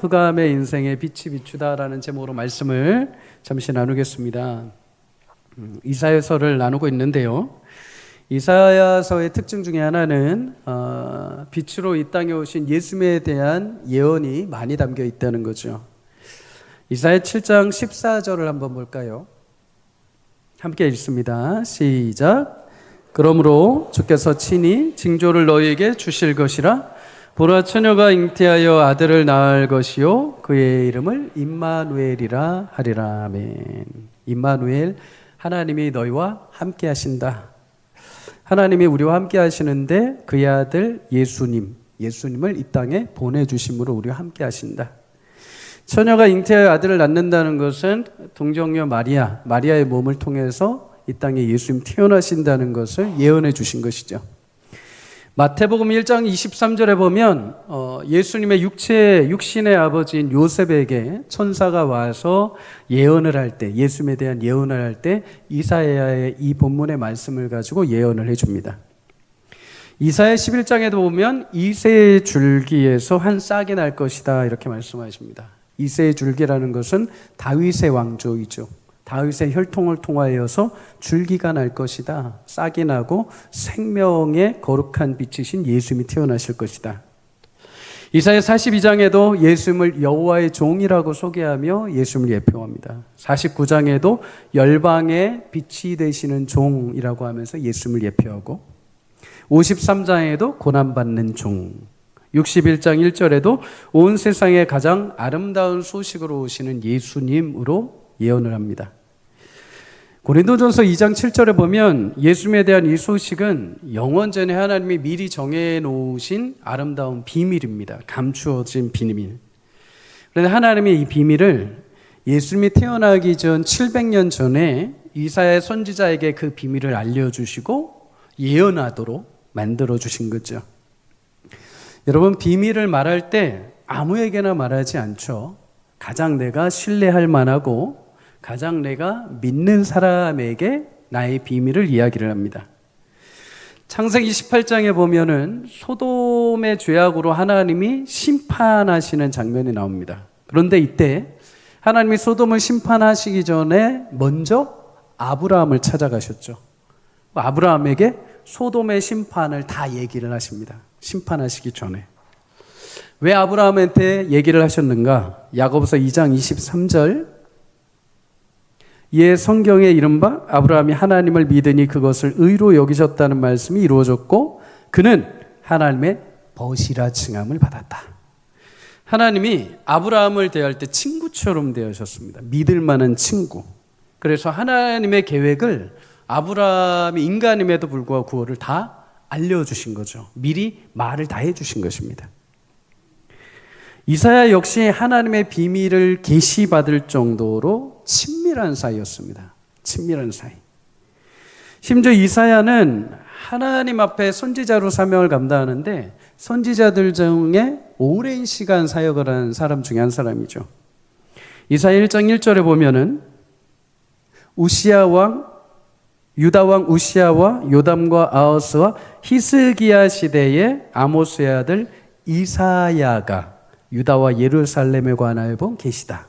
흑암의 인생에 빛이 비추다라는 제목으로 말씀을 잠시 나누겠습니다. 이사야서를 나누고 있는데요. 이사야서의 특징 중에 하나는 빛으로 이 땅에 오신 예수님에 대한 예언이 많이 담겨 있다는 거죠. 이사야 7장 14절을 한번 볼까요? 함께 읽습니다. 시작. 그러므로 주께서 친히 징조를 너희에게 주실 것이라. 보라, 처녀가 잉태하여 아들을 낳을 것이요 그의 이름을 임마누엘이라 하리라. 아멘. 임마누엘, 하나님이 너희와 함께 하신다. 하나님이 우리와 함께 하시는데 그의 아들 예수님을 이 땅에 보내주심으로 우리와 함께 하신다. 처녀가 잉태하여 아들을 낳는다는 것은 동정녀 마리아의 몸을 통해서 이 땅에 예수님 태어나신다는 것을 예언해 주신 것이죠. 마태복음 1장 23절에 보면 예수님의 육신의 아버지인 요셉에게 천사가 와서 예언을 할 때, 예수님에 대한 예언을 할 때 이사야의 이 본문의 말씀을 가지고 예언을 해줍니다. 이사야 11장에도 보면 이새의 줄기에서 한 싹이 날 것이다 이렇게 말씀하십니다. 이새의 줄기라는 것은 다윗의 왕조이죠. 다윗의 혈통을 통하여서 줄기가 날 것이다. 싹이 나고 생명의 거룩한 빛이신 예수님이 태어나실 것이다. 이사야 42장에도 예수님을 여호와의 종이라고 소개하며 예수님을 예표합니다. 49장에도 열방의 빛이 되시는 종이라고 하면서 예수님을 예표하고 53장에도 고난받는 종, 61장 1절에도 온 세상에 가장 아름다운 소식으로 오시는 예수님으로 예언을 합니다. 고린도전서 2장 7절에 보면 예수님에 대한 이 소식은 영원전에 하나님이 미리 정해놓으신 아름다운 비밀입니다. 감추어진 비밀. 그런데 하나님이 이 비밀을 예수님이 태어나기 전 700년 전에 이사야 선지자에게 그 비밀을 알려주시고 예언하도록 만들어주신 거죠. 여러분, 비밀을 말할 때 아무에게나 말하지 않죠. 가장 내가 신뢰할 만하고 가장 내가 믿는 사람에게 나의 비밀을 이야기를 합니다. 창세기 28장에 보면은 소돔의 죄악으로 하나님이 심판하시는 장면이 나옵니다. 그런데 이때 하나님이 소돔을 심판하시기 전에 먼저 아브라함을 찾아가셨죠. 아브라함에게 소돔의 심판을 다 얘기를 하십니다. 심판하시기 전에. 왜 아브라함한테 얘기를 하셨는가? 야고보서 2장 23절, 이에 성경에 이른바 아브라함이 하나님을 믿으니 그것을 의로 여기셨다는 말씀이 이루어졌고 그는 하나님의 벗이라 칭함을 받았다. 하나님이 아브라함을 대할 때 친구처럼 대하셨습니다. 믿을 만한 친구. 그래서 하나님의 계획을 아브라함이 인간임에도 불구하고 그거를 다 알려주신 거죠. 미리 말을 다 해주신 것입니다. 이사야 역시 하나님의 비밀을 계시받을 정도로 친밀한 사이였습니다. 친밀한 사이. 심지어 이사야는 하나님 앞에 선지자로 사명을 감당하는데 선지자들 중에 오랜 시간 사역을 한 사람 중에 한 사람이죠. 이사야 1장 1절에 보면은 유다 왕 우시아와 요담과 아하스와 히스기야 시대의 아모스의 아들 이사야가 유다와 예루살렘에 관하여 본 계시다.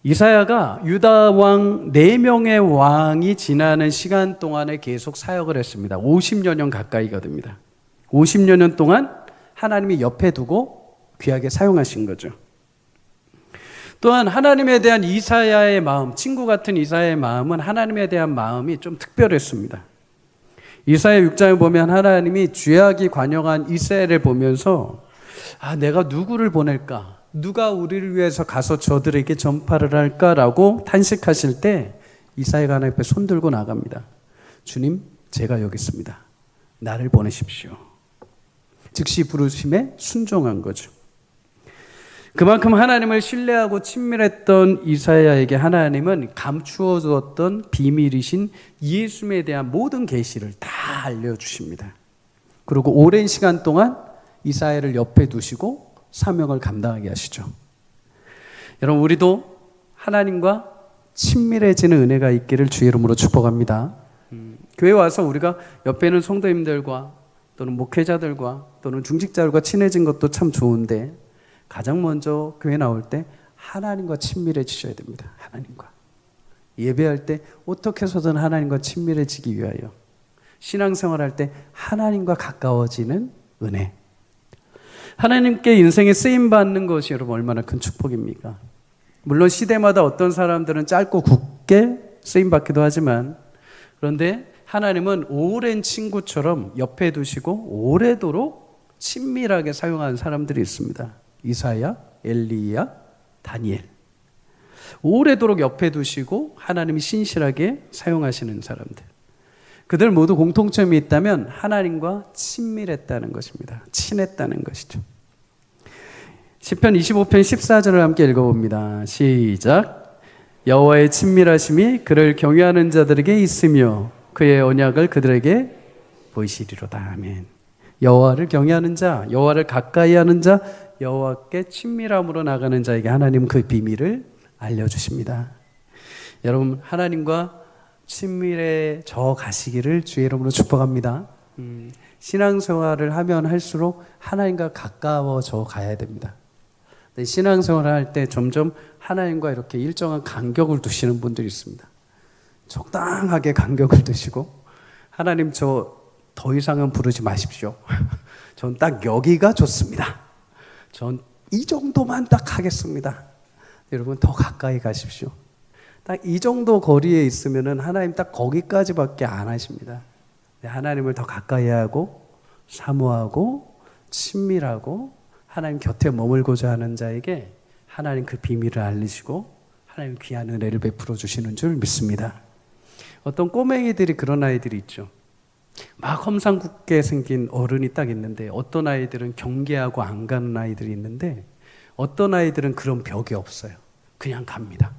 이사야가 유다 왕 4명의 왕이 지나는 시간 동안에 계속 사역을 했습니다. 50여 년 가까이가 됩니다. 50여 년 동안 하나님이 옆에 두고 귀하게 사용하신 거죠. 또한 하나님에 대한 이사야의 마음, 친구 같은 이사야의 마음은 하나님에 대한 마음이 좀 특별했습니다. 이사야 6장에 보면 하나님이 죄악이 관영한 이스라엘을 보면서 내가 누구를 보낼까? 누가 우리를 위해서 가서 저들에게 전파를 할까라고 탄식하실 때 이사야가 하나님 앞에 손들고 나갑니다. 주님, 제가 여기 있습니다. 나를 보내십시오. 즉시 부르심에 순종한 거죠. 그만큼 하나님을 신뢰하고 친밀했던 이사야에게 하나님은 감추어 두었던 비밀이신 예수님에 대한 모든 계시를 다 알려주십니다. 그리고 오랜 시간 동안 이사야를 옆에 두시고 사명을 감당하게 하시죠. 여러분, 우리도 하나님과 친밀해지는 은혜가 있기를 주의 이름으로 축복합니다. 교회 와서 우리가 옆에 있는 성도님들과 또는 목회자들과 또는 중직자들과 친해진 것도 참 좋은데 가장 먼저 교회 나올 때 하나님과 친밀해지셔야 됩니다. 하나님과. 예배할 때 어떻게 해서든 하나님과 친밀해지기 위하여, 신앙생활할 때 하나님과 가까워지는 은혜. 하나님께 인생에 쓰임받는 것이 여러분 얼마나 큰 축복입니까? 물론 시대마다 어떤 사람들은 짧고 굵게 쓰임받기도 하지만, 그런데 하나님은 오랜 친구처럼 옆에 두시고 오래도록 친밀하게 사용하는 사람들이 있습니다. 이사야, 엘리야, 다니엘. 오래도록 옆에 두시고 하나님이 신실하게 사용하시는 사람들. 그들 모두 공통점이 있다면 하나님과 친밀했다는 것입니다. 친했다는 것이죠. 시편 25편 14절을 함께 읽어봅니다. 시작. 여호와의 친밀하심이 그를 경외하는 자들에게 있으며 그의 언약을 그들에게 보이시리로다. 아멘. 여호와를 경외하는 자, 여호와를 가까이 하는 자, 여호와께 친밀함으로 나가는 자에게 하나님 그 비밀을 알려주십니다. 여러분, 하나님과 친밀해져 가시기를 주의 이름으로 축복합니다. 신앙생활을 하면 할수록 하나님과 가까워져 가야 됩니다. 신앙생활을 할 때 점점 하나님과 이렇게 일정한 간격을 두시는 분들이 있습니다. 적당하게 간격을 두시고, 하나님 저 더 이상은 부르지 마십시오. 전 딱 여기가 좋습니다. 전 이 정도만 딱 하겠습니다. 여러분 더 가까이 가십시오. 딱 이 정도 거리에 있으면은 하나님 딱 거기까지밖에 안 하십니다. 하나님을 더 가까이 하고 사모하고 친밀하고 하나님 곁에 머물고자 하는 자에게 하나님 그 비밀을 알리시고 하나님 귀한 은혜를 베풀어 주시는 줄 믿습니다. 어떤 꼬맹이들이 그런 아이들이 있죠. 막 험상궂게 생긴 어른이 딱 있는데, 어떤 아이들은 경계하고 안 가는 아이들이 있는데, 어떤 아이들은 그런 벽이 없어요. 그냥 갑니다.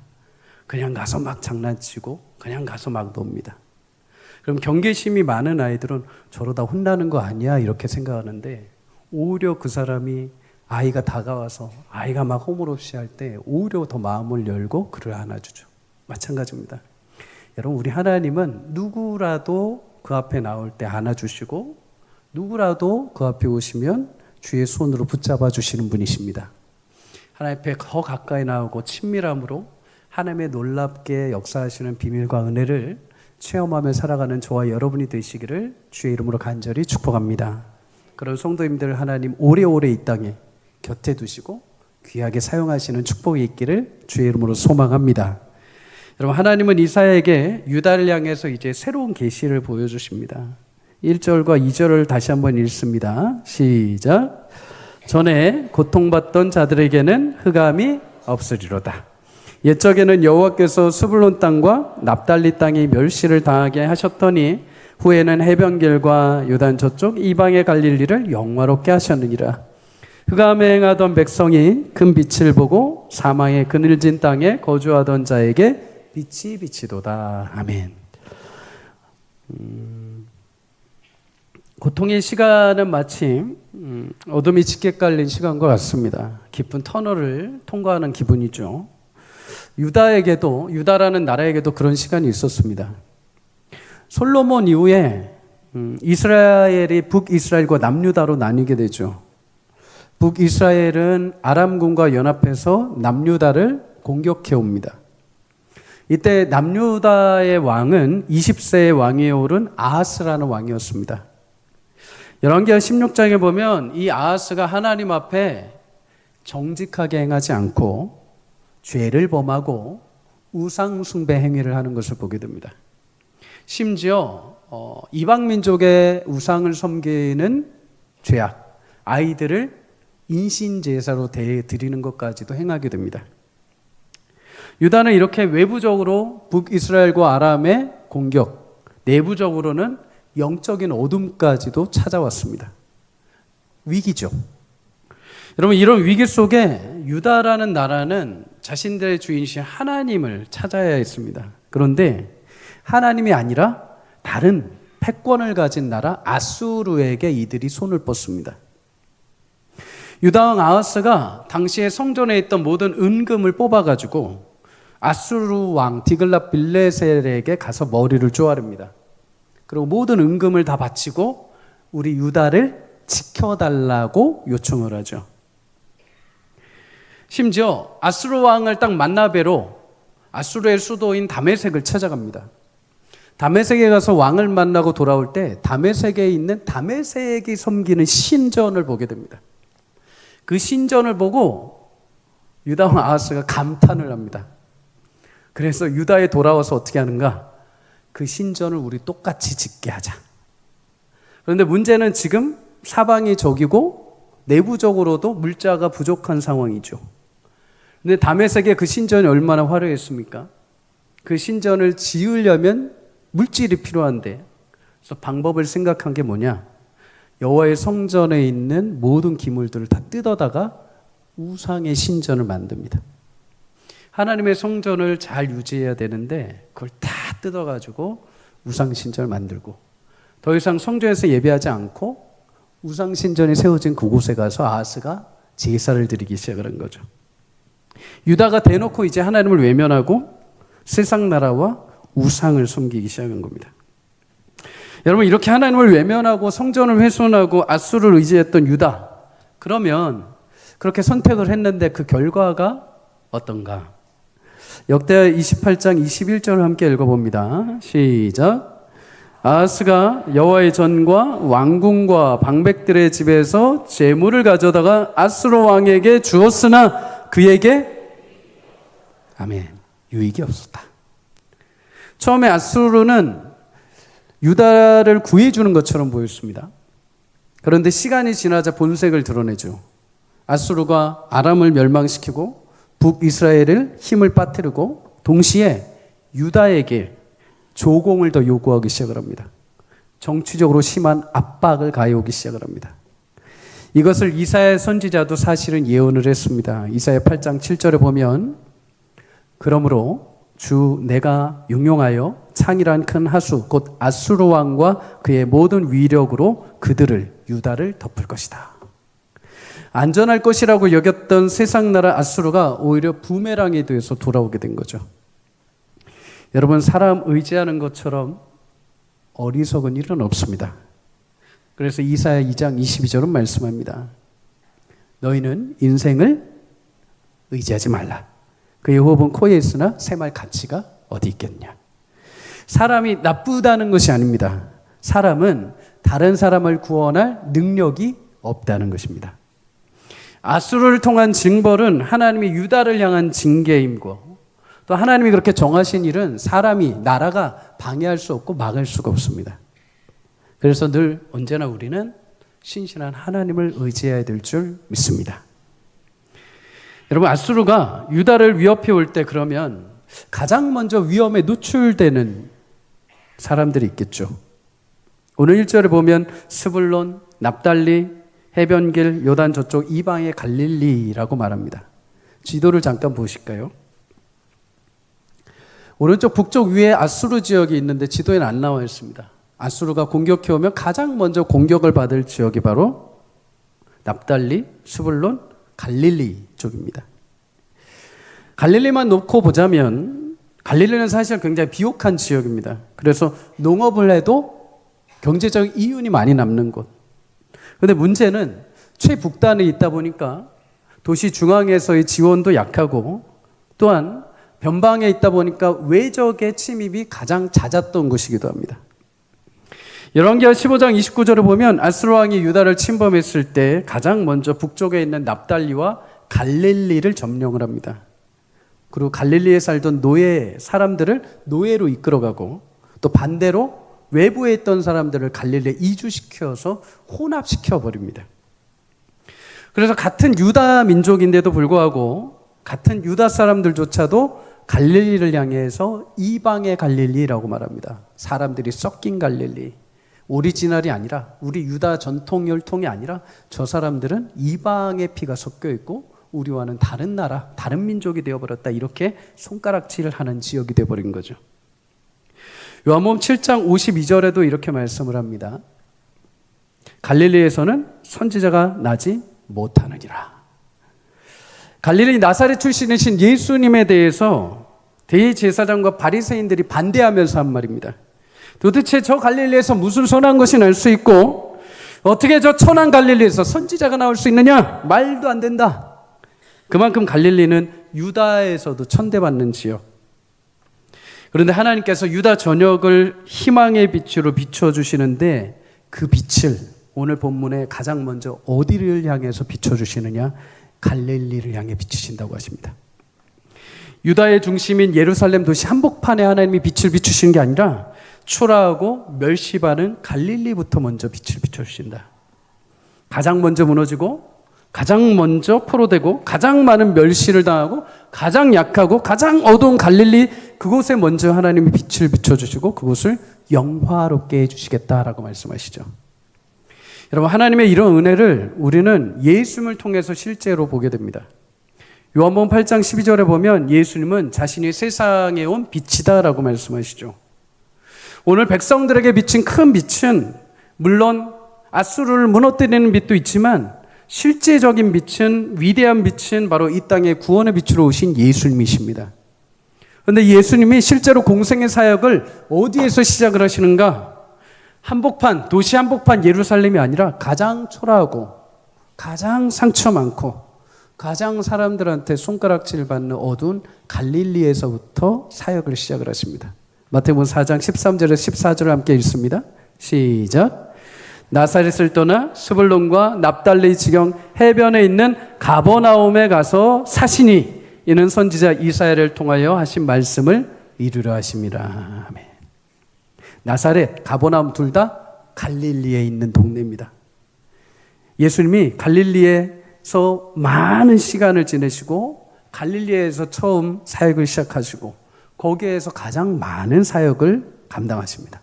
그냥 가서 막 장난치고 그냥 가서 막 놉니다. 그럼 경계심이 많은 아이들은 저러다 혼나는 거 아니야 이렇게 생각하는데, 오히려 그 사람이 아이가 다가와서 아이가 막 호물없이 할 때 오히려 더 마음을 열고 그를 안아주죠. 마찬가지입니다. 여러분, 우리 하나님은 누구라도 그 앞에 나올 때 안아주시고, 누구라도 그 앞에 오시면 주의 손으로 붙잡아 주시는 분이십니다. 하나님 앞에 더 가까이 나오고 친밀함으로 하나님의 놀랍게 역사하시는 비밀과 은혜를 체험하며 살아가는 저와 여러분이 되시기를 주의 이름으로 간절히 축복합니다. 그런 성도님들 하나님 오래오래 이 땅에 곁에 두시고 귀하게 사용하시는 축복이 있기를 주의 이름으로 소망합니다. 여러분, 하나님은 이사야에게 유다를 향해서 이제 새로운 계시를 보여주십니다. 1절과 2절을 다시 한번 읽습니다. 시작. 전에 고통받던 자들에게는 흑암이 없으리로다. 옛적에는 여호와께서 스불론 땅과 납달리 땅이 멸시를 당하게 하셨더니 후에는 해변길과 요단 저쪽 이방의 갈릴리를 영화롭게 하셨느니라. 흑암에 행하던 백성이 큰 빛을 보고 사망의 그늘진 땅에 거주하던 자에게 빛이 비치도다. 아멘. 고통의 시간은 마치 어둠이 짙게 깔린 시간과 같습니다. 깊은 터널을 통과하는 기분이죠. 유다라는 나라에게도 그런 시간이 있었습니다. 솔로몬 이후에 이스라엘이 북이스라엘과 남유다로 나뉘게 되죠. 북이스라엘은 아람군과 연합해서 남유다를 공격해 옵니다. 이때 남유다의 왕은 20세의 왕위에 오른 아하스라는 왕이었습니다. 열왕기하 16장에 보면 이 아하스가 하나님 앞에 정직하게 행하지 않고 죄를 범하고 우상 숭배 행위를 하는 것을 보게 됩니다. 심지어 이방 민족의 우상을 섬기는 죄악, 아이들을 인신 제사로 드리는 것까지도 행하게 됩니다. 유다는 이렇게 외부적으로 북이스라엘과 아람의 공격, 내부적으로는 영적인 어둠까지도 찾아왔습니다. 위기죠. 여러분, 이런 위기 속에 유다라는 나라는 자신들의 주인이신 하나님을 찾아야 했습니다. 그런데 하나님이 아니라 다른 패권을 가진 나라 아수르에게 이들이 손을 뻗습니다. 유다 왕 아하스가 당시에 성전에 있던 모든 은금을 뽑아가지고 아수르 왕 디글랏 빌레셀에게 가서 머리를 쪼아릅니다. 그리고 모든 은금을 다 바치고 우리 유다를 지켜달라고 요청을 하죠. 심지어 아수르 왕을 딱 만나 뵈러 아수르의 수도인 다메섹을 찾아갑니다. 다메섹에 가서 왕을 만나고 돌아올 때 다메섹에 있는 다메섹이 섬기는 신전을 보게 됩니다. 그 신전을 보고 유다 왕 아하스가 감탄을 합니다. 그래서 유다에 돌아와서 어떻게 하는가? 그 신전을 우리 똑같이 짓게 하자. 그런데 문제는 지금 사방이 적이고 내부적으로도 물자가 부족한 상황이죠. 근데 다메섹의 그 신전이 얼마나 화려했습니까? 그 신전을 지으려면 물질이 필요한데, 그래서 방법을 생각한 게 뭐냐? 여호와의 성전에 있는 모든 기물들을 다 뜯어다가 우상의 신전을 만듭니다. 하나님의 성전을 잘 유지해야 되는데 그걸 다 뜯어가지고 우상 신전을 만들고, 더 이상 성전에서 예배하지 않고 우상 신전이 세워진 그곳에 가서 아하스가 제사를 드리기 시작한 거죠. 유다가 대놓고 이제 하나님을 외면하고 세상 나라와 우상을 섬기기 시작한 겁니다. 여러분, 이렇게 하나님을 외면하고 성전을 훼손하고 아수르를 의지했던 유다, 그러면 그렇게 선택을 했는데 그 결과가 어떤가? 역대하 28장 21절을 함께 읽어봅니다. 시작. 아하스가 여호와의 전과 왕궁과 방백들의 집에서 재물을 가져다가 아수르 왕에게 주었으나 그에게 아멘, 유익이 없었다. 처음에 아수르는 유다를 구해주는 것처럼 보였습니다. 그런데 시간이 지나자 본색을 드러내죠. 아수르가 아람을 멸망시키고 북이스라엘을 힘을 빠뜨리고 동시에 유다에게 조공을 더 요구하기 시작을 합니다. 정치적으로 심한 압박을 가해오기 시작을 합니다. 이것을 이사야 선지자도 사실은 예언을 했습니다. 이사야 8장 7절에 보면 그러므로 주 내가 용용하여 창이란 큰 하수 곧 아수르 왕과 그의 모든 위력으로 그들을 유다를 덮을 것이다. 안전할 것이라고 여겼던 세상 나라 아수르가 오히려 부메랑이 돼서 돌아오게 된 거죠. 여러분, 사람 의지하는 것처럼 어리석은 일은 없습니다. 그래서 이사야 2장 22절은 말씀합니다. 너희는 인생을 의지하지 말라. 그의 호흡은 코에 있으나 새말 가치가 어디 있겠냐. 사람이 나쁘다는 것이 아닙니다. 사람은 다른 사람을 구원할 능력이 없다는 것입니다. 아수르를 통한 징벌은 하나님이 유다를 향한 징계임고, 또 하나님이 그렇게 정하신 일은 사람이, 나라가 방해할 수 없고 막을 수가 없습니다. 그래서 늘 언제나 우리는 신실한 하나님을 의지해야 될 줄 믿습니다. 여러분, 아수르가 유다를 위협해 올 때 그러면 가장 먼저 위험에 노출되는 사람들이 있겠죠. 오늘 1절에 보면 스불론, 납달리, 해변길, 요단 저쪽 이방의 갈릴리라고 말합니다. 지도를 잠깐 보실까요? 오른쪽 북쪽 위에 아수르 지역이 있는데 지도에는 안 나와 있습니다. 아수르가 공격해 오면 가장 먼저 공격을 받을 지역이 바로 납달리, 스불론, 갈릴리 쪽입니다. 갈릴리만 놓고 보자면 갈릴리는 사실 굉장히 비옥한 지역입니다. 그래서 농업을 해도 경제적 이윤이 많이 남는 곳. 그런데 문제는 최북단에 있다 보니까 도시 중앙에서의 지원도 약하고, 또한 변방에 있다 보니까 외적의 침입이 가장 잦았던 곳이기도 합니다. 열왕기하 15장 29절을 보면 아수르 왕이 유다를 침범했을 때 가장 먼저 북쪽에 있는 납달리와 갈릴리를 점령을 합니다. 그리고 갈릴리에 살던 노예 사람들을 노예로 이끌어가고, 또 반대로 외부에 있던 사람들을 갈릴리에 이주시켜서 혼합시켜 버립니다. 그래서 같은 유다 민족인데도 불구하고 같은 유다 사람들조차도 갈릴리를 향해서 이방의 갈릴리라고 말합니다. 사람들이 섞인 갈릴리, 오리지널이 아니라, 우리 유다 전통 혈통이 아니라 저 사람들은 이방의 피가 섞여 있고 우리와는 다른 나라, 다른 민족이 되어버렸다, 이렇게 손가락질을 하는 지역이 되어버린 거죠. 요한복음 7장 52절에도 이렇게 말씀을 합니다. 갈릴리에서는 선지자가 나지 못하느니라. 갈릴리 나사렛 출신이신 예수님에 대해서 대제사장과 바리새인들이 반대하면서 한 말입니다. 도대체 저 갈릴리에서 무슨 선한 것이 날 수 있고 어떻게 저 천한 갈릴리에서 선지자가 나올 수 있느냐? 말도 안 된다. 그만큼 갈릴리는 유다에서도 천대받는 지역. 그런데 하나님께서 유다 전역을 희망의 빛으로 비춰주시는데 그 빛을 오늘 본문에 가장 먼저 어디를 향해서 비춰주시느냐? 갈릴리를 향해 비추신다고 하십니다. 유다의 중심인 예루살렘 도시 한복판에 하나님이 빛을 비추시는 게 아니라 초라하고 멸시받은 갈릴리부터 먼저 빛을 비춰주신다. 가장 먼저 무너지고 가장 먼저 포로되고 가장 많은 멸시를 당하고 가장 약하고 가장 어두운 갈릴리, 그곳에 먼저 하나님이 빛을 비춰주시고 그곳을 영화롭게 해주시겠다라고 말씀하시죠. 여러분, 하나님의 이런 은혜를 우리는 예수님을 통해서 실제로 보게 됩니다. 요한복음 8장 12절에 보면 예수님은 자신이 세상에 온 빛이다라고 말씀하시죠. 오늘 백성들에게 비친 큰 빛은 물론 앗수르를 무너뜨리는 빛도 있지만 실제적인 빛은, 위대한 빛은 바로 이 땅의 구원의 빛으로 오신 예수님이십니다. 그런데 예수님이 실제로 공생의 사역을 어디에서 시작을 하시는가? 한복판, 도시 한복판 예루살렘이 아니라 가장 초라하고 가장 상처 많고 가장 사람들한테 손가락질 받는 어두운 갈릴리에서부터 사역을 시작을 하십니다. 마태복음 4장 13절에서 14절을 함께 읽습니다. 시작. 나사렛을 떠나 스불론과 납달리 지경 해변에 있는 가버나움에 가서 사시니 이는 선지자 이사야를 통하여 하신 말씀을 이루려 하심이라. 아멘. 나사렛, 가버나움 둘 다 갈릴리에 있는 동네입니다. 예수님이 갈릴리에서 많은 시간을 지내시고 갈릴리에서 처음 사역을 시작하시고 거기에서 가장 많은 사역을 감당하십니다.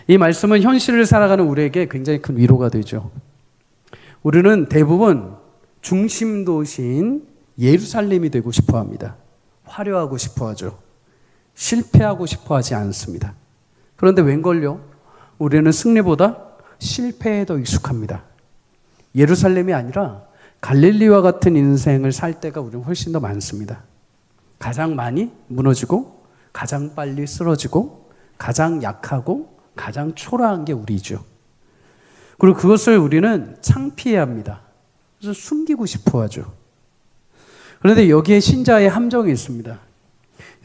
이 말씀은 현실을 살아가는 우리에게 굉장히 큰 위로가 되죠. 우리는 대부분 중심 도시인 예루살렘이 되고 싶어 합니다. 화려하고 싶어 하죠. 실패하고 싶어 하지 않습니다. 그런데 웬걸요? 우리는 승리보다 실패에 더 익숙합니다. 예루살렘이 아니라 갈릴리와 같은 인생을 살 때가 우리는 훨씬 더 많습니다. 가장 많이 무너지고 가장 빨리 쓰러지고 가장 약하고 가장 초라한 게 우리죠. 그리고 그것을 우리는 창피해야 합니다. 그래서 숨기고 싶어 하죠. 그런데 여기에 신자의 함정이 있습니다.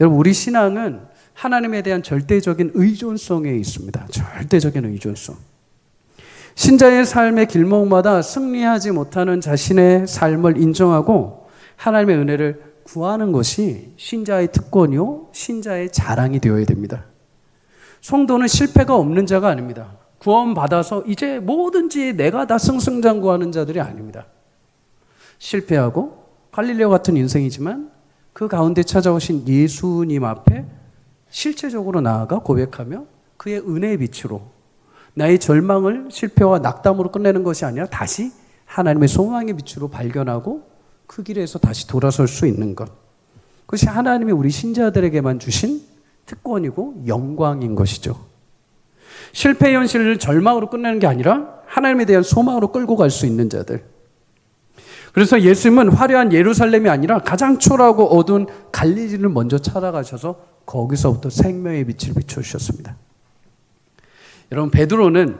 여러분, 우리 신앙은 하나님에 대한 절대적인 의존성에 있습니다. 절대적인 의존성. 신자의 삶의 길목마다 승리하지 못하는 자신의 삶을 인정하고 하나님의 은혜를 구하는 것이 신자의 특권이요, 신자의 자랑이 되어야 됩니다. 성도는 실패가 없는 자가 아닙니다. 구원받아서 이제 뭐든지 내가 다 승승장구하는 자들이 아닙니다. 실패하고 갈릴레오 같은 인생이지만 그 가운데 찾아오신 예수님 앞에 실제적으로 나아가 고백하며 그의 은혜의 빛으로 나의 절망을 실패와 낙담으로 끝내는 것이 아니라 다시 하나님의 소망의 빛으로 발견하고 그 길에서 다시 돌아설 수 있는 것. 그것이 하나님이 우리 신자들에게만 주신 특권이고 영광인 것이죠. 실패의 현실을 절망으로 끝내는 게 아니라 하나님에 대한 소망으로 끌고 갈 수 있는 자들. 그래서 예수님은 화려한 예루살렘이 아니라 가장 초라하고 어두운 갈릴리를 먼저 찾아가셔서 거기서부터 생명의 빛을 비춰주셨습니다. 여러분, 베드로는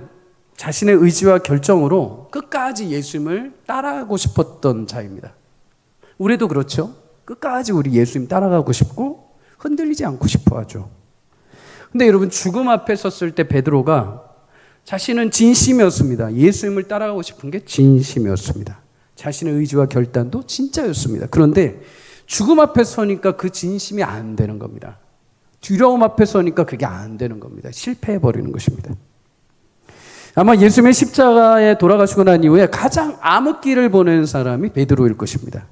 자신의 의지와 결정으로 끝까지 예수님을 따라가고 싶었던 자입니다. 우리도 그렇죠. 끝까지 우리 예수님 따라가고 싶고 흔들리지 않고 싶어 하죠. 근데 여러분, 죽음 앞에 섰을 때 베드로가 자신은 진심이었습니다. 예수님을 따라가고 싶은 게 진심이었습니다. 자신의 의지와 결단도 진짜였습니다. 그런데 죽음 앞에 서니까 그 진심이 안 되는 겁니다. 두려움 앞에 서니까 그게 안 되는 겁니다. 실패해버리는 것입니다. 아마 예수님의 십자가에 돌아가시고 난 이후에 가장 암흑기를 보낸 사람이 베드로일 것입니다.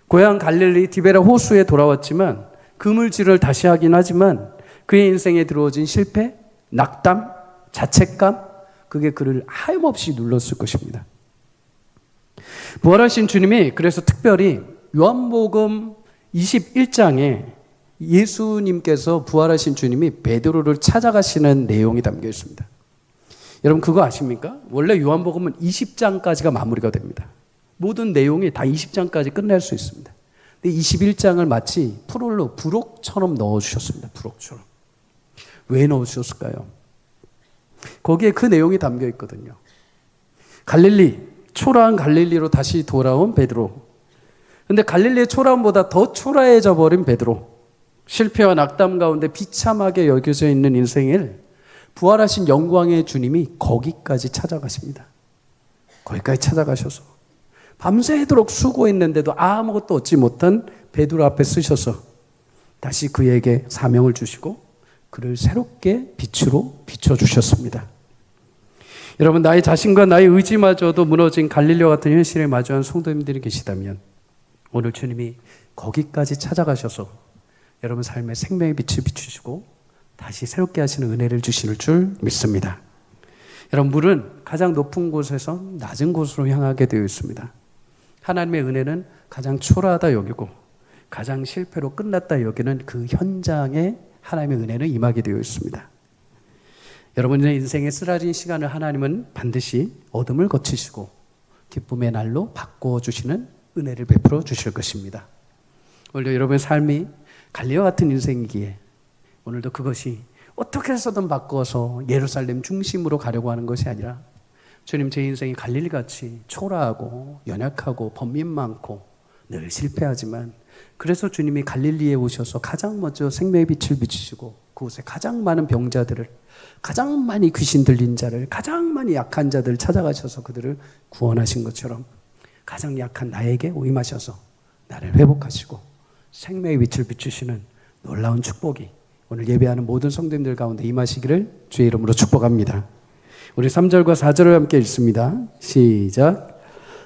고향 갈릴리 디베라 호수에 돌아왔지만 그물질을 다시 하긴 하지만 그의 인생에 들어오진 실패, 낙담, 자책감, 그게 그를 하염없이 눌렀을 것입니다. 부활하신 주님이 그래서 특별히 요한복음 21장에 예수님께서 부활하신 주님이 베드로를 찾아가시는 내용이 담겨 있습니다. 여러분, 그거 아십니까? 원래 요한복음은 20장까지가 마무리가 됩니다. 모든 내용이 다 20장까지 끝낼 수 있습니다. 근데 21장을 마치 프롤로그, 부록처럼 넣어주셨습니다. 부록처럼. 왜 넣어주셨을까요? 거기에 그 내용이 담겨 있거든요. 갈릴리, 초라한 갈릴리로 다시 돌아온 베드로. 근데 갈릴리의 초라함보다 더 초라해져 버린 베드로, 실패와 낙담 가운데 비참하게 여겨져 있는 인생을 부활하신 영광의 주님이 거기까지 찾아가십니다. 거기까지 찾아가셔서 밤새도록 수고했는데도 아무것도 얻지 못한 베드로 앞에 쓰셔서 다시 그에게 사명을 주시고 그를 새롭게 빛으로 비춰주셨습니다. 여러분, 나의 자신과 나의 의지마저도 무너진 갈릴리와 같은 현실에 마주한 성도님들이 계시다면 오늘 주님이 거기까지 찾아가셔서 여러분 삶의 생명의 빛을 비추시고 다시 새롭게 하시는 은혜를 주실 줄 믿습니다. 여러분, 물은 가장 높은 곳에서 낮은 곳으로 향하게 되어 있습니다. 하나님의 은혜는 가장 초라하다 여기고 가장 실패로 끝났다 여기는 그 현장에 하나님의 은혜는 임하게 되어 있습니다. 여러분의 인생의 쓰라린 시간을 하나님은 반드시 어둠을 거치시고 기쁨의 날로 바꿔주시는 은혜를 베풀어 주실 것입니다. 오늘도 여러분의 삶이 갈릴리와 같은 인생이기에 오늘도 그것이 어떻게 해서든 바꿔서 예루살렘 중심으로 가려고 하는 것이 아니라 주님, 제 인생이 갈릴리같이 초라하고 연약하고 범민 많고 늘 실패하지만 그래서 주님이 갈릴리에 오셔서 가장 먼저 생명의 빛을 비추시고 그곳에 가장 많은 병자들을, 가장 많이 귀신 들린 자를, 가장 많이 약한 자들을 찾아가셔서 그들을 구원하신 것처럼 가장 약한 나에게 오임하셔서 나를 회복하시고 생명의 빛을 비추시는 놀라운 축복이 오늘 예배하는 모든 성도님들 가운데 임하시기를 주의 이름으로 축복합니다. 우리 3절과 4절을 함께 읽습니다. 시작.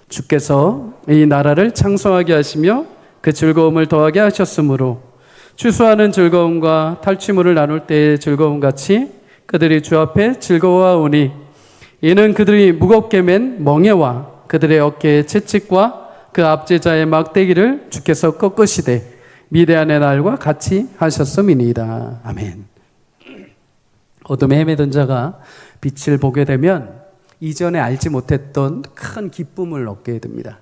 주께서 이 나라를 창성하게 하시며 그 즐거움을 더하게 하셨으므로 추수하는 즐거움과 탈취물을 나눌 때의 즐거움같이 그들이 주 앞에 즐거워하오니 이는 그들이 무겁게 맨 멍에와 그들의 어깨의 채찍과 그 압제자의 막대기를 주께서 꺾으시되 미대한의 날과 같이 하셨음이니이다. 아멘. 어둠에 헤매던 자가 빛을 보게 되면 이전에 알지 못했던 큰 기쁨을 얻게 됩니다.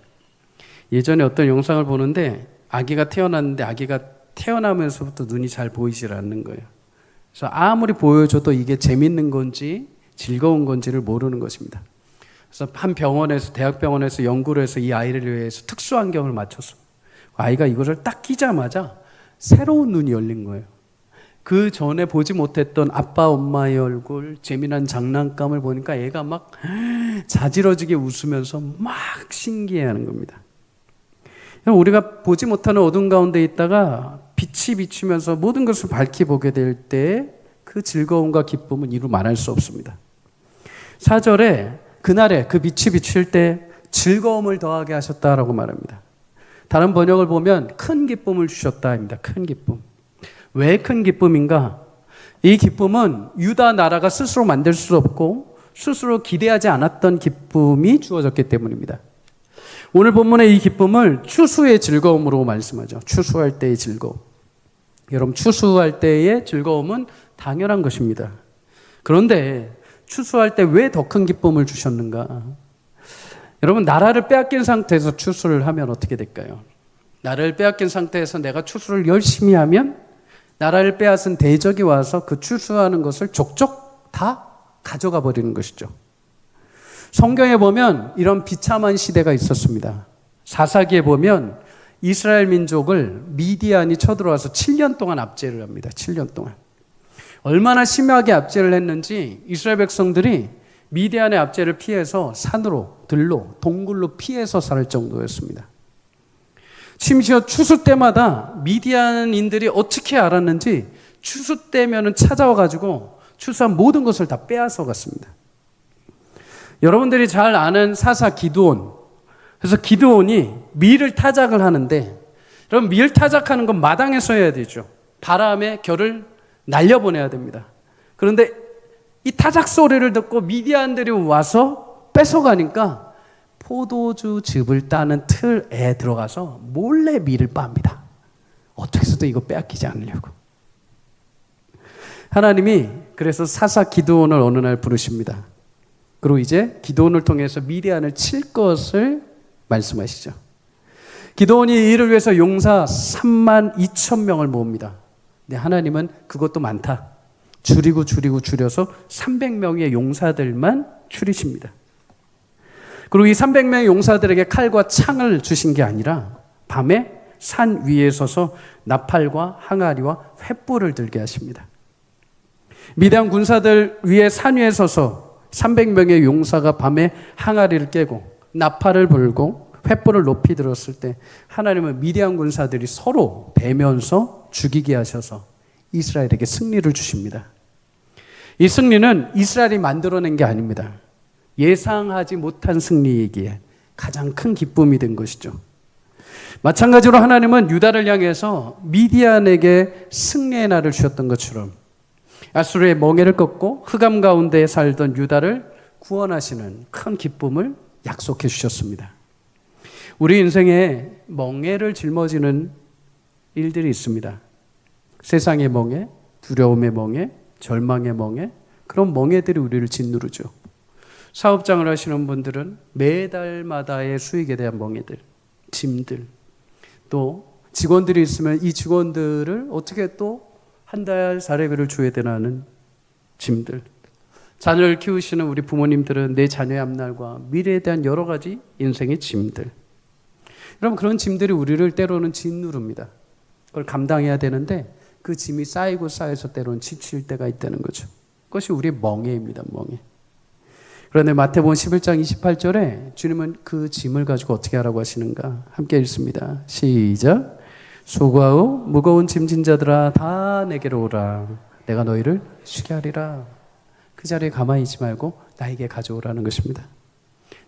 예전에 어떤 영상을 보는데 아기가 태어났는데 아기가 태어나면서부터 눈이 잘 보이질 않는 거예요. 그래서 아무리 보여줘도 이게 재밌는 건지 즐거운 건지를 모르는 것입니다. 그래서 한 병원에서, 대학병원에서 연구를 해서 이 아이를 위해서 특수 안경을 맞췄어. 아이가 이거를 딱 끼자마자 새로운 눈이 열린 거예요. 그 전에 보지 못했던 아빠 엄마의 얼굴, 재미난 장난감을 보니까 애가 막 자지러지게 웃으면서 막 신기해하는 겁니다. 우리가 보지 못하는 어둠 가운데 있다가 빛이 비추면서 모든 것을 밝히 보게 될 때 그 즐거움과 기쁨은 이루 말할 수 없습니다. 4절에 그날에 그 빛이 비칠 때 즐거움을 더하게 하셨다라고 말합니다. 다른 번역을 보면 큰 기쁨을 주셨다 합니다. 큰 기쁨. 왜 큰 기쁨인가? 이 기쁨은 유다 나라가 스스로 만들 수 없고 스스로 기대하지 않았던 기쁨이 주어졌기 때문입니다. 오늘 본문의 이 기쁨을 추수의 즐거움으로 말씀하죠. 추수할 때의 즐거움. 여러분, 추수할 때의 즐거움은 당연한 것입니다. 그런데 추수할 때 왜 더 큰 기쁨을 주셨는가? 여러분, 나라를 빼앗긴 상태에서 추수를 하면 어떻게 될까요? 나라를 빼앗긴 상태에서 내가 추수를 열심히 하면 나라를 빼앗은 대적이 와서 그 추수하는 것을 족족 다 가져가 버리는 것이죠. 성경에 보면 이런 비참한 시대가 있었습니다. 사사기에 보면 이스라엘 민족을 미디안이 쳐들어와서 7년 동안 압제를 합니다. 7년 동안. 얼마나 심하게 압제를 했는지 이스라엘 백성들이 미디안의 압제를 피해서 산으로, 들로, 동굴로 피해서 살 정도였습니다. 심지어 추수 때마다 미디안인들이 어떻게 알았는지 추수 때면은 찾아와가지고 추수한 모든 것을 다 빼앗아 갔습니다. 여러분들이 잘 아는 사사 기드온. 그래서 기드온이 밀을 타작을 하는데, 여러분, 밀 타작하는 건 마당에서 해야 되죠. 바람에 결을 날려보내야 됩니다. 그런데 이 타작 소리를 듣고 미디안들이 와서 뺏어가니까 포도주 즙을 따는 틀에 들어가서 몰래 밀을 빱니다. 어떻게 해서도 이거 빼앗기지 않으려고. 하나님이 그래서 사사 기드온을 어느 날 부르십니다. 그리고 이제 기드온을 통해서 미디안을 칠 것을 말씀하시죠. 기드온이 이를 위해서 용사 32,000명을 모읍니다. 근데 하나님은 그것도 많다. 줄여서 300명의 용사들만 추리십니다. 그리고 이 300명의 용사들에게 칼과 창을 주신 게 아니라 밤에 산 위에 서서 나팔과 항아리와 횃불을 들게 하십니다. 미디안 군사들 위에 산 위에 서서 300명의 용사가 밤에 항아리를 깨고 나팔을 불고 횃불을 높이 들었을 때 하나님은 미디안 군사들이 서로 베면서 죽이게 하셔서 이스라엘에게 승리를 주십니다. 이 승리는 이스라엘이 만들어낸 게 아닙니다. 예상하지 못한 승리이기에 가장 큰 기쁨이 된 것이죠. 마찬가지로 하나님은 유다를 향해서 미디안에게 승리의 날을 주셨던 것처럼 아수르의 멍에를 꺾고 흑암 가운데 살던 유다를 구원하시는 큰 기쁨을 약속해 주셨습니다. 우리 인생에 멍에를 짊어지는 일들이 있습니다. 세상의 멍에, 두려움의 멍에, 절망의 멍에, 그런 멍에들이 우리를 짓누르죠. 사업장을 하시는 분들은 매달마다의 수익에 대한 멍에들, 짐들, 또 직원들이 있으면 이 직원들을 어떻게 또 한 달 사례비를 줘야 되나 하는 짐들, 자녀를 키우시는 우리 부모님들은 내 자녀의 앞날과 미래에 대한 여러 가지 인생의 짐들. 여러분, 그런 짐들이 우리를 때로는 짓누릅니다. 그걸 감당해야 되는데 그 짐이 쌓이고 쌓여서 때로는 지칠 때가 있다는 거죠. 그것이 우리의 멍에입니다. 멍에. 그런데 마태복음 11장 28절에 주님은 그 짐을 가지고 어떻게 하라고 하시는가? 함께 읽습니다. 시작. 수고하고 무거운 짐진 자들아 다 내게로 오라. 내가 너희를 쉬게 하리라. 그 자리에 가만히 있지 말고 나에게 가져오라는 것입니다.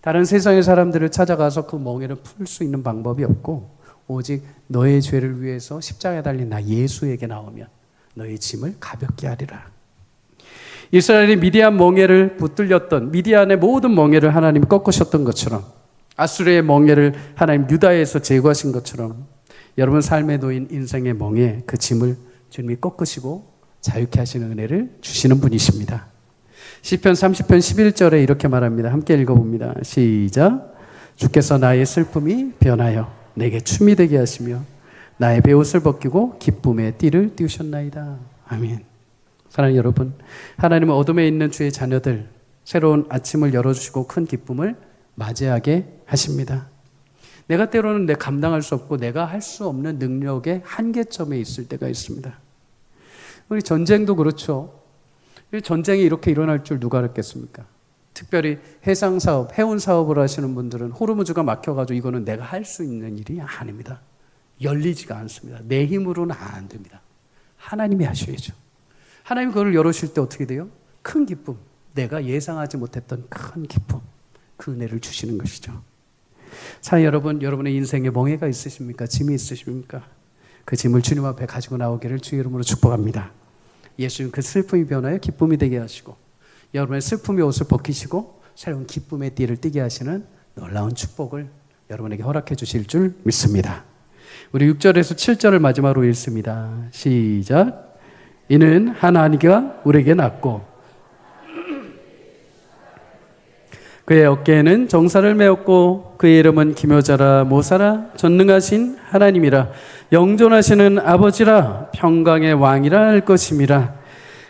다른 세상의 사람들을 찾아가서 그 멍에를 풀 수 있는 방법이 없고 오직 너의 죄를 위해서 십자가에 달린 나 예수에게 나오면 너의 짐을 가볍게 하리라. 이스라엘이 미디안 멍에를 붙들렸던 미디안의 모든 멍에를 하나님이 꺾으셨던 것처럼 아수르의 멍에를 하나님 유다에서 제거하신 것처럼 여러분 삶에 놓인 인생의 멍에 그 짐을 주님이 꺾으시고 자유케 하시는 은혜를 주시는 분이십니다. 시편 30편 11절에 이렇게 말합니다. 함께 읽어봅니다. 시작. 주께서 나의 슬픔이 변하여 내게 춤이 되게 하시며 나의 베옷을 벗기고 기쁨의 띠를 띄우셨나이다. 아멘. 사랑하는 여러분, 하나님은 어둠에 있는 주의 자녀들 새로운 아침을 열어주시고 큰 기쁨을 맞이하게 하십니다. 내가 때로는 내 감당할 수 없고 내가 할 수 없는 능력의 한계점에 있을 때가 있습니다. 우리 전쟁도 그렇죠. 전쟁이 이렇게 일어날 줄 누가 알았겠습니까? 특별히 해상사업, 해운사업을 하시는 분들은 호르무즈가 막혀가지고 이거는 내가 할 수 있는 일이 아닙니다. 열리지가 않습니다. 내 힘으로는 안 됩니다. 하나님이 하셔야죠. 하나님이 그걸 열으실 때 어떻게 돼요? 큰 기쁨, 내가 예상하지 못했던 큰 기쁨, 그 은혜를 주시는 것이죠. 사랑하는 여러분, 여러분의 인생에 멍에가 있으십니까? 짐이 있으십니까? 그 짐을 주님 앞에 가지고 나오기를 주의 이름으로 축복합니다. 예수님 그 슬픔이 변하여 기쁨이 되게 하시고 여러분의 슬픔의 옷을 벗기시고 새로운 기쁨의 띠를 띠게 하시는 놀라운 축복을 여러분에게 허락해 주실 줄 믿습니다. 우리 6절에서 7절을 마지막으로 읽습니다. 시작. 이는 한 아기가 우리에게 낳고 그의 어깨에는 정사를 메었고 그의 이름은 기묘자라 모사라 전능하신 하나님이라 영존하시는 아버지라 평강의 왕이라 할 것임이라.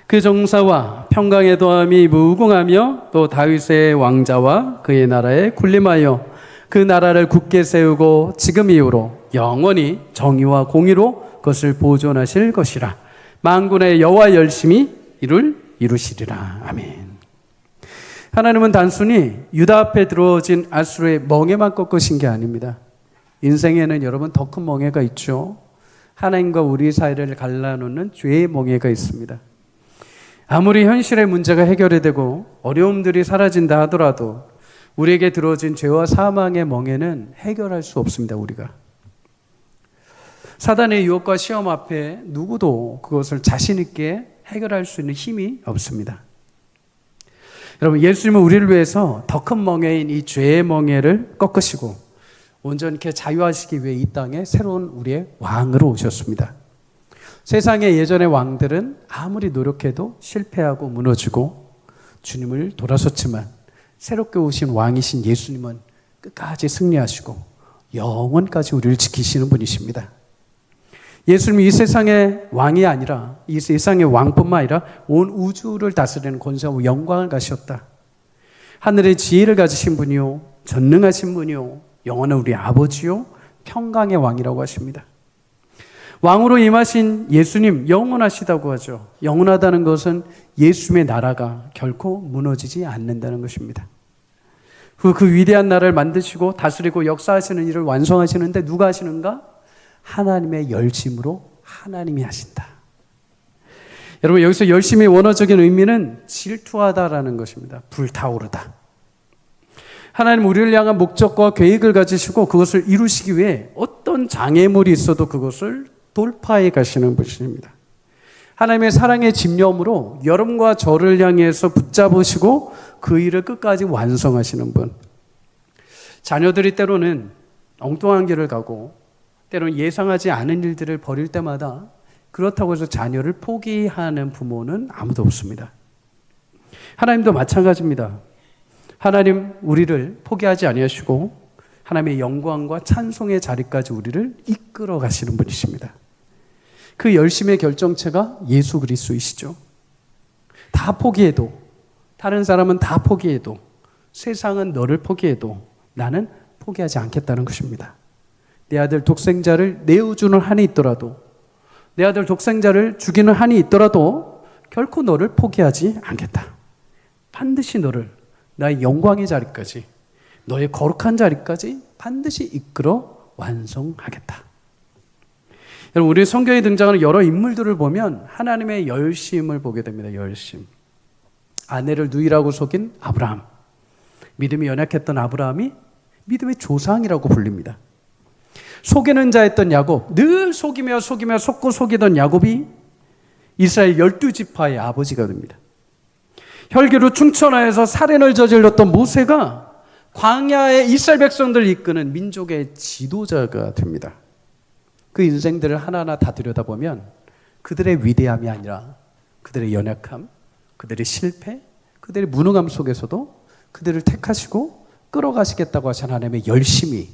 그 정사와 평강의 도함이 무궁하며 또 다윗의 왕자와 그의 나라에 군림하여 그 나라를 굳게 세우고 지금 이후로 영원히 정의와 공의로 그것을 보존하실 것이라. 만군의 여호와 열심히 이를 이루시리라. 아멘. 하나님은 단순히 유다 앞에 들어진 아수르의 멍에만 꺾으신 게 아닙니다. 인생에는 여러분 더 큰 멍에가 있죠. 하나님과 우리 사이를 갈라놓는 죄의 멍에가 있습니다. 아무리 현실의 문제가 해결이 되고 어려움들이 사라진다 하더라도 우리에게 들어진 죄와 사망의 멍에는 해결할 수 없습니다. 우리가 사단의 유혹과 시험 앞에 누구도 그것을 자신 있게 해결할 수 있는 힘이 없습니다. 여러분, 예수님은 우리를 위해서 더 큰 멍에인 이 죄의 멍에를 꺾으시고 온전히 자유하시기 위해 이 땅에 새로운 우리의 왕으로 오셨습니다. 세상의 예전의 왕들은 아무리 노력해도 실패하고 무너지고 주님을 돌아섰지만 새롭게 오신 왕이신 예수님은 끝까지 승리하시고 영원까지 우리를 지키시는 분이십니다. 예수님이 이 세상의 왕이 아니라 이 세상의 왕뿐만 아니라 온 우주를 다스리는 권세와 영광을 가셨다. 하늘의 지혜를 가지신 분이요 전능하신 분이요 영원한 우리 아버지요 평강의 왕이라고 하십니다. 왕으로 임하신 예수님 영원하시다고 하죠. 영원하다는 것은 예수님의 나라가 결코 무너지지 않는다는 것입니다. 그 위대한 나라를 만드시고 다스리고 역사하시는 일을 완성하시는데 누가 하시는가? 하나님의 열심으로 하나님이 하신다. 여러분, 여기서 열심의 원어적인 의미는 질투하다라는 것입니다. 불타오르다. 하나님 우리를 향한 목적과 계획을 가지시고 그것을 이루시기 위해 어떤 장애물이 있어도 그것을 돌파해 가시는 분이십니다. 하나님의 사랑의 집념으로 여러분과 저를 향해서 붙잡으시고 그 일을 끝까지 완성하시는 분. 자녀들이 때로는 엉뚱한 길을 가고 때로는 예상하지 않은 일들을 벌일 때마다 그렇다고 해서 자녀를 포기하는 부모는 아무도 없습니다. 하나님도 마찬가지입니다. 하나님 우리를 포기하지 아니하시고 하나님의 영광과 찬송의 자리까지 우리를 이끌어 가시는 분이십니다. 그 열심의 결정체가 예수 그리스도이시죠. 다 포기해도, 다른 사람은 다 포기해도, 세상은 너를 포기해도 나는 포기하지 않겠다는 것입니다. 내 아들 독생자를 내어주는 한이 있더라도, 내 아들 독생자를 죽이는 한이 있더라도 결코 너를 포기하지 않겠다. 반드시 너를 나의 영광의 자리까지, 너의 거룩한 자리까지 반드시 이끌어 완성하겠다. 여러분, 우리 성경에 등장하는 여러 인물들을 보면 하나님의 열심을 보게 됩니다. 열심. 아내를 누이라고 속인 아브라함. 믿음이 연약했던 아브라함이 믿음의 조상이라고 불립니다. 속이는 자였던 야곱, 늘 속이며 속고 속이던 야곱이 이스라엘 12지파의 아버지가 됩니다. 혈기로 충천하여서 살인을 저질렀던 모세가 광야의 이스라엘 백성들을 이끄는 민족의 지도자가 됩니다. 그 인생들을 하나하나 다 들여다보면 그들의 위대함이 아니라 그들의 연약함, 그들의 실패, 그들의 무능함 속에서도 그들을 택하시고 끌어가시겠다고 하신 하나님의 열심이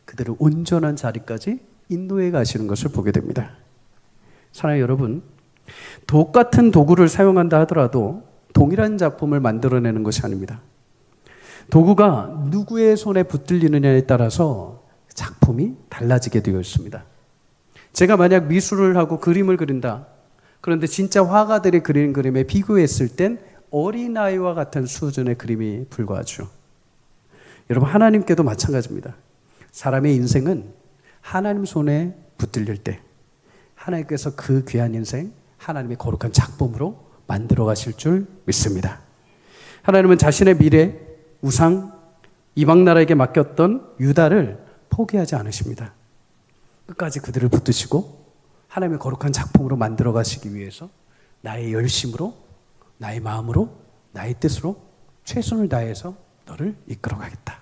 그들을 온전한 자리까지 인도해 가시는 것을 보게 됩니다. 사랑하는 여러분, 똑같은 도구를 사용한다 하더라도 동일한 작품을 만들어내는 것이 아닙니다. 도구가 누구의 손에 붙들리느냐에 따라서 작품이 달라지게 되어 있습니다. 제가 만약 미술을 하고 그림을 그린다. 그런데 진짜 화가들이 그리는 그림에 비교했을 땐 어린아이와 같은 수준의 그림이 불과하죠. 여러분, 하나님께도 마찬가지입니다. 사람의 인생은 하나님 손에 붙들릴 때 하나님께서 그 귀한 인생 하나님의 거룩한 작품으로 만들어 가실 줄 믿습니다. 하나님은 자신의 미래, 우상, 이방 나라에게 맡겼던 유다를 포기하지 않으십니다. 끝까지 그들을 붙드시고 하나님의 거룩한 작품으로 만들어 가시기 위해서 나의 열심으로, 나의 마음으로, 나의 뜻으로 최선을 다해서 너를 이끌어 가겠다.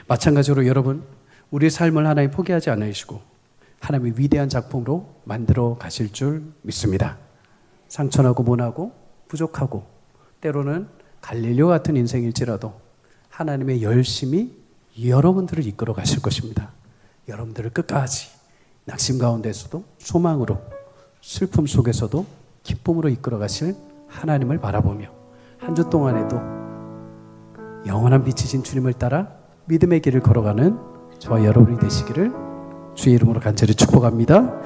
마찬가지로 여러분, 우리의 삶을 하나님 포기하지 않으시고 하나님의 위대한 작품으로 만들어 가실 줄 믿습니다. 상처나고 모나고 부족하고 때로는 갈릴리오 같은 인생일지라도 하나님의 열심이 여러분들을 이끌어 가실 것입니다. 여러분들을 끝까지 낙심 가운데서도 소망으로, 슬픔 속에서도 기쁨으로 이끌어 가실 하나님을 바라보며 한 주 동안에도 영원한 빛이신 주님을 따라 믿음의 길을 걸어가는 저와 여러분이 되시기를 주의 이름으로 간절히 축복합니다.